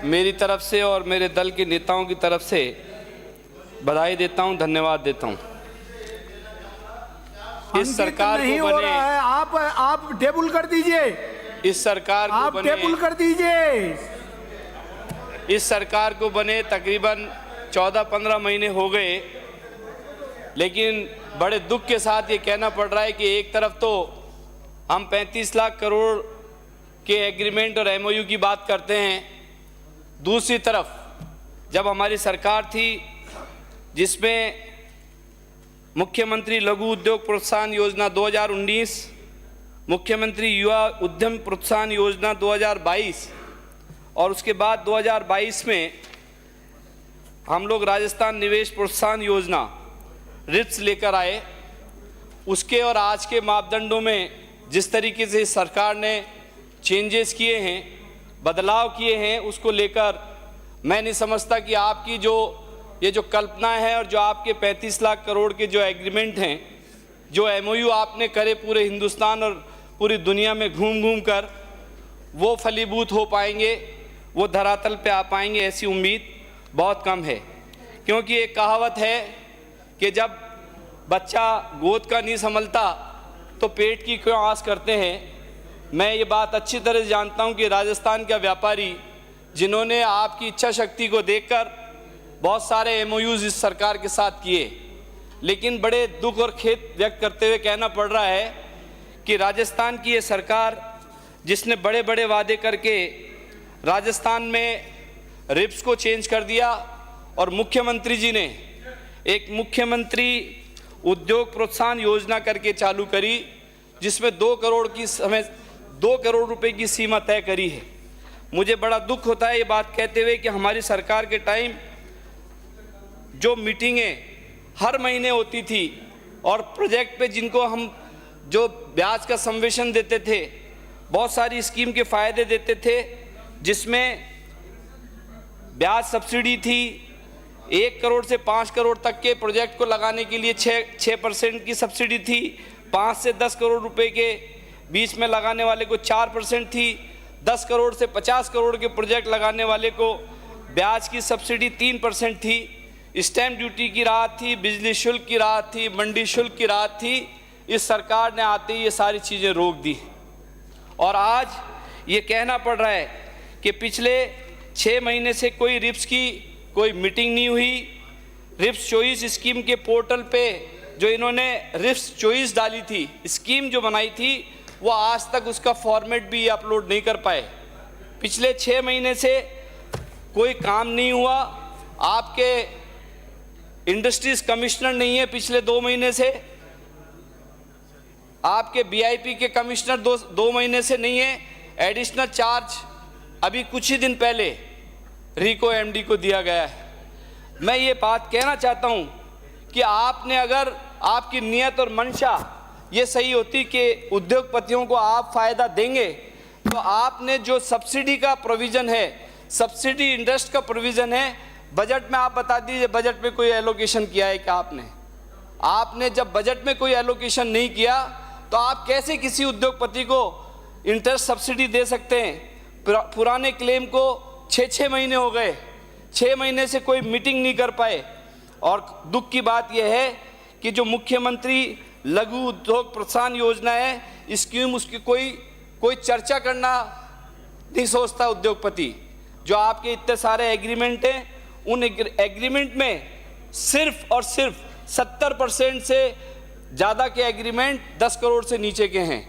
मेरी तरफ से और मेरे दल के नेताओं की तरफ से बधाई देता हूं, धन्यवाद देता हूं। इस सरकार नहीं को हो बने, रहा है, आप टेबल कर दीजिए, इस सरकार को आप बने, टेबल कर दीजिए। इस सरकार को बने तकरीबन 14-15 महीने हो गए, लेकिन बड़े दुख के साथ ये कहना पड़ रहा है कि एक तरफ तो हम 35 लाख करोड़ के एग्रीमेंट और एमओयू की बात करते हैं, दूसरी तरफ जब हमारी सरकार थी जिसमें मुख्यमंत्री लघु उद्योग प्रोत्साहन योजना 2019, मुख्यमंत्री युवा उद्यम प्रोत्साहन योजना 2022 और उसके बाद 2022 में हम लोग राजस्थान निवेश प्रोत्साहन योजना रिप्स लेकर आए, उसके और आज के मापदंडों में जिस तरीके से सरकार ने चेंजेस किए हैं, बदलाव किए हैं, उसको लेकर मैं नहीं समझता कि आपकी ये जो कल्पनाएं हैं और जो आपके 35 लाख करोड़ के जो एग्रीमेंट हैं, जो एमओयू आपने करे पूरे हिंदुस्तान और पूरी दुनिया में घूम घूम कर, वो फलीभूत हो पाएंगे, वो धरातल पे आ पाएंगे, ऐसी उम्मीद बहुत कम है। क्योंकि एक कहावत है कि जब बच्चा गोद का नहीं संभलता तो पेट की क्यों आस करते हैं। मैं ये बात अच्छी तरह से जानता हूँ कि राजस्थान का व्यापारी जिन्होंने आपकी इच्छा शक्ति को देखकर बहुत सारे एमओयूज इस सरकार के साथ किए, लेकिन बड़े दुख और खेद व्यक्त करते हुए कहना पड़ रहा है कि राजस्थान की ये सरकार जिसने बड़े बड़े वादे करके राजस्थान में रिप्स को चेंज कर दिया और मुख्यमंत्री जी ने एक मुख्यमंत्री उद्योग प्रोत्साहन योजना करके चालू करी, जिसमें 2 करोड़ रुपए की सीमा तय करी है। मुझे बड़ा दुख होता है ये बात कहते हुए कि हमारी सरकार के टाइम जो मीटिंगें हर महीने होती थी और प्रोजेक्ट पे जिनको हम जो ब्याज का संवेशन देते थे, बहुत सारी स्कीम के फ़ायदे देते थे, जिसमें ब्याज सब्सिडी थी, 1 करोड़ से 5 करोड़ तक के प्रोजेक्ट को लगाने के लिए 6% की सब्सिडी थी, 5 से 10 करोड़ रुपए के बीच में लगाने वाले को 4% थी, 10 करोड़ से 50 करोड़ के प्रोजेक्ट लगाने वाले को ब्याज की सब्सिडी 3% थी, स्टैम्प ड्यूटी की राहत थी, बिजली शुल्क की राहत थी, मंडी शुल्क की राहत थी। इस सरकार ने आते ही ये सारी चीज़ें रोक दी और आज ये कहना पड़ रहा है कि पिछले 6 महीने से कोई रिप्स की कोई मीटिंग नहीं हुई। रिप्स चॉइस स्कीम के पोर्टल पे जो इन्होंने रिप्स चॉइस डाली थी, स्कीम जो बनाई थी, वो आज तक उसका फॉर्मेट भी अपलोड नहीं कर पाए। पिछले 6 महीने से कोई काम नहीं हुआ। आपके इंडस्ट्रीज कमिश्नर नहीं है पिछले 2 महीने से, आपके बीआईपी के कमिश्नर 2 महीने से नहीं है। एडिशनल चार्ज अभी कुछ ही दिन पहले रिको एमडी को दिया गया है। मैं ये बात कहना चाहता हूँ कि आपने अगर आपकी नीयत और मंशा ये सही होती कि उद्योगपतियों को आप फ़ायदा देंगे, तो आपने जो सब्सिडी का प्रोविज़न है, सब्सिडी इंटरेस्ट का प्रोविज़न है, बजट में आप बता दीजिए बजट में कोई एलोकेशन किया है क्या आपने जब बजट में कोई एलोकेशन नहीं किया तो आप कैसे किसी उद्योगपति को इंटरेस्ट सब्सिडी दे सकते हैं। पुराने क्लेम को 6 महीने हो गए, 6 महीने से कोई मीटिंग नहीं कर पाए। और दुख की बात यह है कि जो मुख्यमंत्री लघु उद्योग प्रोत्साहन योजना है, स्कीम उसकी कोई चर्चा करना नहीं सोचता उद्योगपति। जो आपके इतने सारे एग्रीमेंट हैं, उन एग्रीमेंट में सिर्फ और सिर्फ 70% से ज़्यादा के एग्रीमेंट 10 करोड़ से नीचे के हैं।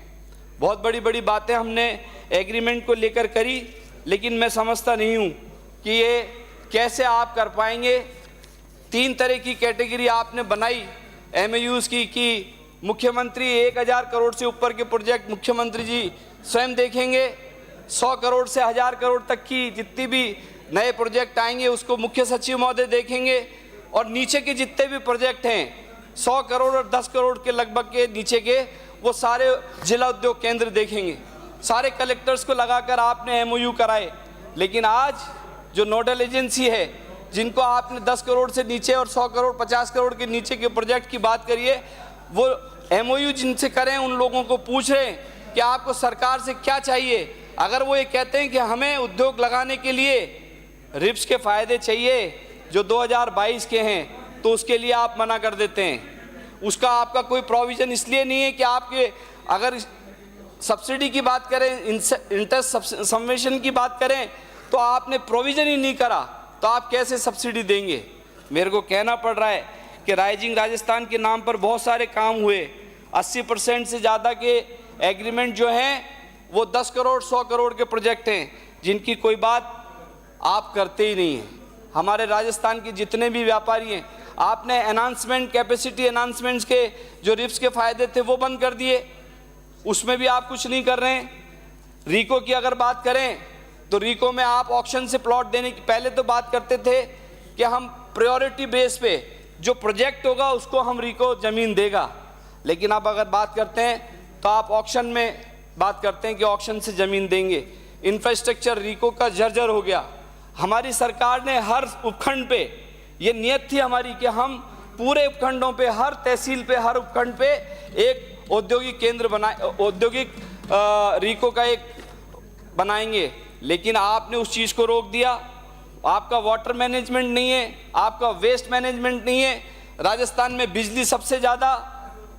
बहुत बड़ी बड़ी बातें हमने एग्रीमेंट को लेकर करी, लेकिन मैं समझता नहीं हूँ कि ये कैसे आप कर पाएंगे। 3 तरह की कैटेगरी आपने बनाई एमओयूज़ की कि मुख्यमंत्री 1000 करोड़ से ऊपर के प्रोजेक्ट मुख्यमंत्री जी स्वयं देखेंगे, 100 करोड़ से 1000 करोड़ तक की जितनी भी नए प्रोजेक्ट आएंगे उसको मुख्य सचिव महोदय देखेंगे, और नीचे के जितने भी प्रोजेक्ट हैं 100 करोड़ और 10 करोड़ के लगभग के नीचे के, वो सारे जिला उद्योग केंद्र देखेंगे। सारे कलेक्टर्स को लगाकर आपने एमओयू कराए, लेकिन आज जो नोडल एजेंसी है जिनको आपने 10 करोड़ से नीचे और 100 करोड़ 50 करोड़ के नीचे के प्रोजेक्ट की बात करिए, वो एमओयू जिनसे करें उन लोगों को पूछ रहे हैं कि आपको सरकार से क्या चाहिए। अगर वो ये कहते हैं कि हमें उद्योग लगाने के लिए रिप्स के फ़ायदे चाहिए जो 2022 के हैं, तो उसके लिए आप मना कर देते हैं। उसका आपका कोई प्रोविज़न इसलिए नहीं है कि आपके अगर सब्सिडी की बात करें, इंटरेस्ट सबवेंशन की बात करें, तो आपने प्रोविज़न ही नहीं करा, तो आप कैसे सब्सिडी देंगे? मेरे को कहना पड़ रहा है कि राइजिंग राजस्थान के नाम पर बहुत सारे काम हुए। 80% से ज़्यादा के एग्रीमेंट जो हैं वो 10 करोड़ 100 करोड़ के प्रोजेक्ट हैं, जिनकी कोई बात आप करते ही नहीं हैं। हमारे राजस्थान के जितने भी व्यापारी हैं, आपने एनहांसमेंट, कैपेसिटी एनहांसमेंट्स के जो रिप्स के फ़ायदे थे वो बंद कर दिए, उसमें भी आप कुछ नहीं कर रहे हैं। रीको की अगर बात करें तो रीको में आप ऑक्शन से प्लॉट देने की पहले तो बात करते थे कि हम प्रायोरिटी बेस पे जो प्रोजेक्ट होगा उसको हम रीको ज़मीन देगा, लेकिन अब अगर बात करते हैं तो आप ऑक्शन में बात करते हैं कि ऑक्शन से ज़मीन देंगे। इंफ्रास्ट्रक्चर रीको का जर्जर हो गया। हमारी सरकार ने हर उपखंड पे, ये नियत थी हमारी कि हम पूरे उपखंडों पे, हर तहसील पे, हर उपखंड पे एक औद्योगिक केंद्र बनाए, औद्योगिक रीको का एक बनाएंगे, लेकिन आपने उस चीज़ को रोक दिया। आपका वाटर मैनेजमेंट नहीं है, आपका वेस्ट मैनेजमेंट नहीं है। राजस्थान में बिजली सबसे ज़्यादा,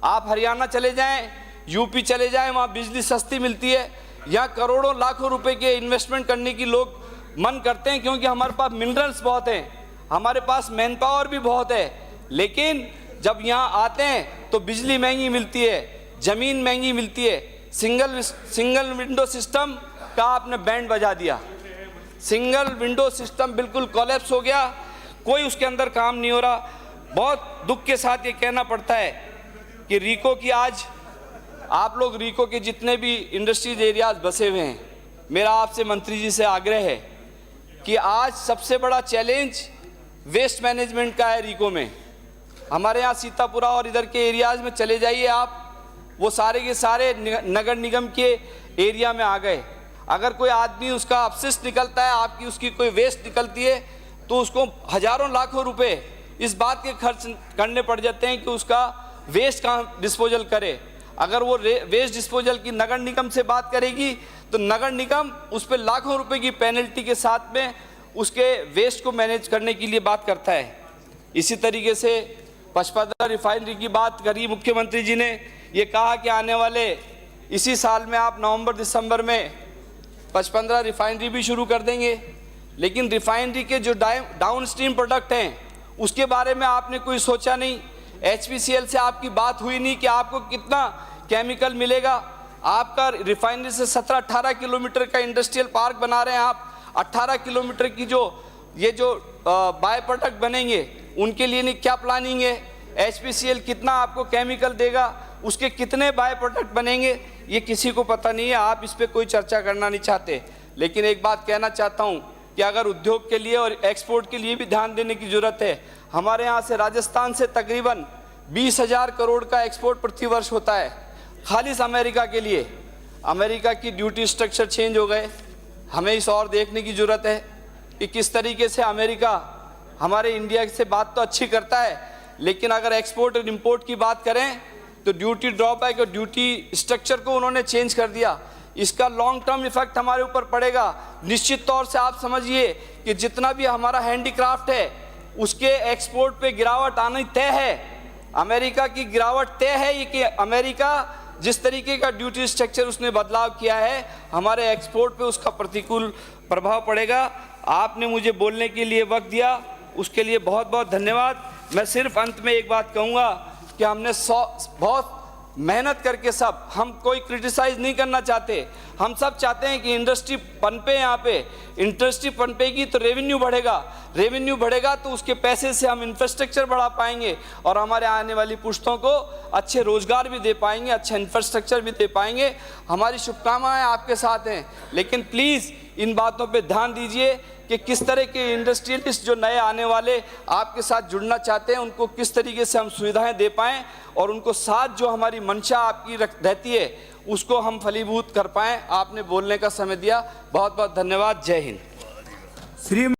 आप हरियाणा चले जाएं, यूपी चले जाएं, वहाँ बिजली सस्ती मिलती है। यहाँ करोड़ों लाखों रुपए के इन्वेस्टमेंट करने की लोग मन करते हैं, क्योंकि हमारे पास मिनरल्स बहुत हैं, हमारे पास मैन पावर भी बहुत है, लेकिन जब यहाँ आते हैं तो बिजली महंगी मिलती है, ज़मीन महंगी मिलती है। सिंगल विंडो सिस्टम का आपने बैंड बजा दिया। सिंगल विंडो सिस्टम बिल्कुल कोलैप्स हो गया, कोई उसके अंदर काम नहीं हो रहा। बहुत दुख के साथ ये कहना पड़ता है कि रीको की आज आप लोग, रीको के जितने भी इंडस्ट्रीज एरियाज बसे हुए हैं, मेरा आपसे मंत्री जी से आग्रह है कि आज सबसे बड़ा चैलेंज वेस्ट मैनेजमेंट का है रीको में। हमारे यहाँ सीतापुरा और इधर के एरियाज़ में चले जाइए आप, वो सारे के सारे नगर निगम के एरिया में आ गए। अगर कोई आदमी उसका अपशिष्ट निकलता है, आपकी उसकी कोई वेस्ट निकलती है, तो उसको हजारों लाखों रुपए इस बात के खर्च करने पड़ जाते हैं कि उसका वेस्ट कहाँ डिस्पोजल करे। अगर वो वेस्ट डिस्पोजल की नगर निगम से बात करेगी तो नगर निगम उस पर लाखों रुपए की पेनल्टी के साथ में उसके वेस्ट को मैनेज करने के लिए बात करता है। इसी तरीके से पचपदरा रिफाइनरी की बात करी मुख्यमंत्री जी ने, ये कहा कि आने वाले इसी साल में आप नवंबर दिसंबर में 55 रिफाइनरी भी शुरू कर देंगे, लेकिन रिफाइनरी के जो डाउन स्ट्रीम प्रोडक्ट हैं उसके बारे में आपने कोई सोचा नहीं। HPCL से आपकी बात हुई नहीं कि आपको कितना केमिकल मिलेगा। आपका रिफाइनरी से 17-18 किलोमीटर का इंडस्ट्रियल पार्क बना रहे हैं आप, 18 किलोमीटर की जो बाय प्रोडक्ट बनेंगे उनके लिए नहीं क्या प्लानिंग है? HPCL कितना आपको केमिकल देगा, उसके कितने बाय प्रोडक्ट बनेंगे, ये किसी को पता नहीं है। आप इस पर कोई चर्चा करना नहीं चाहते। लेकिन एक बात कहना चाहता हूँ कि अगर उद्योग के लिए और एक्सपोर्ट के लिए भी ध्यान देने की ज़रूरत है। हमारे यहाँ से राजस्थान से तकरीबन 20,000 करोड़ का एक्सपोर्ट प्रतिवर्ष होता है, खालिस अमेरिका के लिए। अमेरिका की ड्यूटी स्ट्रक्चर चेंज हो गए। हमें इस और देखने की ज़रूरत है कि किस तरीके से अमेरिका हमारे इंडिया से बात तो अच्छी करता है, लेकिन अगर एक्सपोर्ट और इम्पोर्ट की बात करें तो ड्यूटी ड्रॉबैक और ड्यूटी स्ट्रक्चर को उन्होंने चेंज कर दिया। इसका लॉन्ग टर्म इफेक्ट हमारे ऊपर पड़ेगा। निश्चित तौर से आप समझिए कि जितना भी हमारा हैंडीक्राफ्ट है उसके एक्सपोर्ट पे गिरावट आनी तय है। अमेरिका की गिरावट तय है। ये कि अमेरिका जिस तरीके का ड्यूटी स्ट्रक्चर उसने बदलाव किया है, हमारे एक्सपोर्ट पे उसका प्रतिकूल प्रभाव पड़ेगा। आपने मुझे बोलने के लिए वक्त दिया, उसके लिए बहुत बहुत धन्यवाद। मैं सिर्फ अंत में एक बात कहूँगा कि हमने बहुत मेहनत करके सब, हम कोई क्रिटिसाइज नहीं करना चाहते, हम सब चाहते हैं कि इंडस्ट्री पनपे। यहाँ पे इंडस्ट्री पनपेगी तो रेवेन्यू बढ़ेगा, रेवेन्यू बढ़ेगा तो उसके पैसे से हम इंफ्रास्ट्रक्चर बढ़ा पाएंगे और हमारे आने वाली पुश्तों को अच्छे रोजगार भी दे पाएंगे, अच्छा इंफ्रास्ट्रक्चर भी दे पाएंगे। हमारी शुभकामनाएं आपके साथ हैं, लेकिन प्लीज़ इन बातों पे ध्यान दीजिए कि किस तरह के इंडस्ट्रियलिस्ट जो नए आने वाले आपके साथ जुड़ना चाहते हैं उनको किस तरीके से हम सुविधाएं दे पाएँ और उनको साथ जो हमारी मंशा आपकी रहती है उसको हम फलीभूत कर पाएँ। आपने बोलने का समय दिया, बहुत बहुत धन्यवाद। जय हिंद। श्री